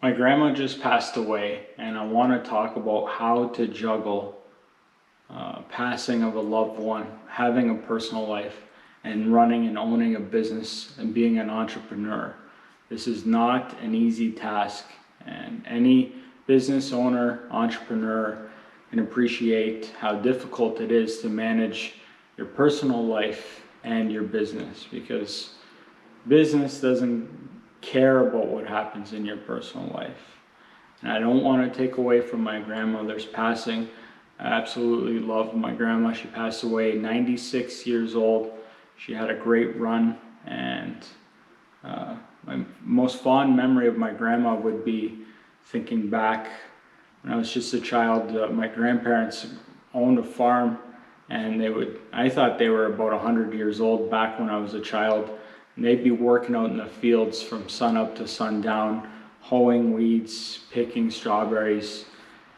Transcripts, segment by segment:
My grandma just passed away, and I want to talk about how to juggle passing of a loved one, having a personal life, and running and owning a business and being an entrepreneur. This is not an easy task, and any business owner, entrepreneur can appreciate how difficult it is to manage your personal life and your business, because business doesn't care about what happens in your personal life. And I don't want to take away from my grandmother's passing. I absolutely loved my grandma. She passed away 96 years old. She had a great run, and my most fond memory of my grandma would be thinking back when I was just a child. My grandparents owned a farm, and I thought they were about 100 years old back when I was a child. And they'd be working out in the fields from sun up to sundown, hoeing weeds, picking strawberries,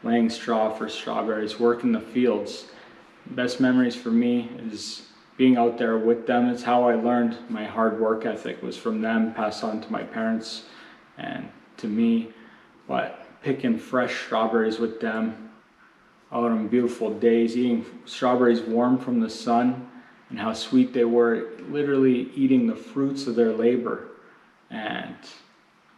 laying straw for strawberries, working the fields. Best memories for me is being out there with them. It's how I learned my hard work ethic, was from them, passed on to my parents and to me. But picking fresh strawberries with them out on beautiful days, eating strawberries warm from the sun, and how sweet they were, literally eating the fruits of their labor. And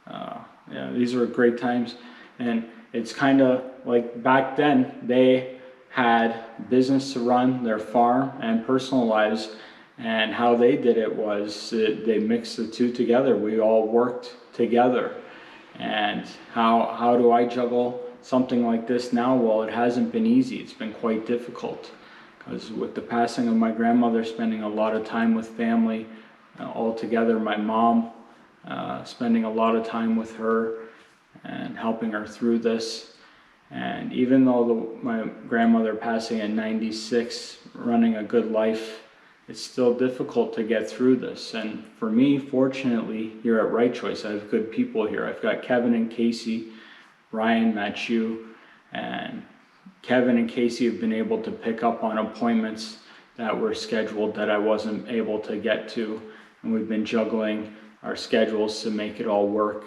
yeah, these were great times. And it's kind of like back then, they had business to run, their farm and personal lives, and how they did it was they mixed the two together. We all worked together. And how do I juggle something like this now? Well, it hasn't been easy. It's been quite difficult, because with the passing of my grandmother, spending a lot of time with family all together, my mom, spending a lot of time with her and helping her through this. And even though my grandmother passing at 96, running a good life, it's still difficult to get through this. And for me, fortunately, here at Right Choice, I have good people here. I've got Kevin and Casey, Ryan, Matthew, and Kevin and Casey have been able to pick up on appointments that were scheduled that I wasn't able to get to. And we've been juggling our schedules to make it all work,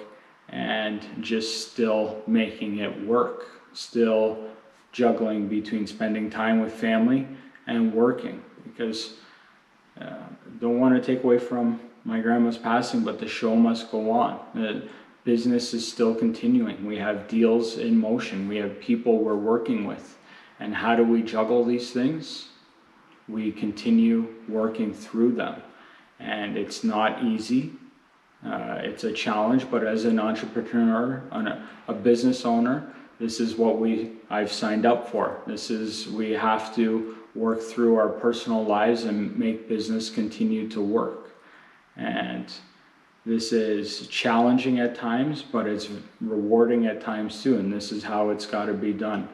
and just still making it work. Still juggling between spending time with family and working, because don't want to take away from my grandma's passing, but the show must go on. The business is still continuing. We have deals in motion. We have people we're working with. And how do we juggle these things? We continue working through them. And it's not easy. It's a challenge, but as an entrepreneur, a business owner, this is what I've signed up for. We have to work through our personal lives and make business continue to work. And this is challenging at times, but it's rewarding at times too. And this is how it's got to be done.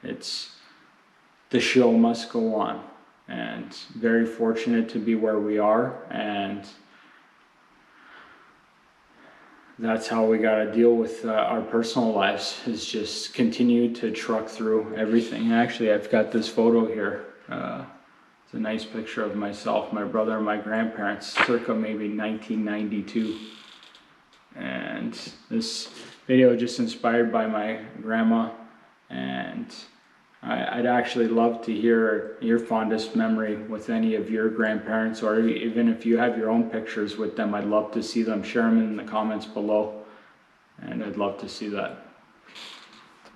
The show must go on. And very fortunate to be where we are. And that's how we got to deal with our personal lives, is just continue to truck through everything. Actually, I've got this photo here. It's a nice picture of myself, my brother, and my grandparents, circa maybe 1992. And this video just inspired by my grandma. And I'd actually love to hear your fondest memory with any of your grandparents, or even if you have your own pictures with them, I'd love to see them. Share them in the comments below, and I'd love to see that.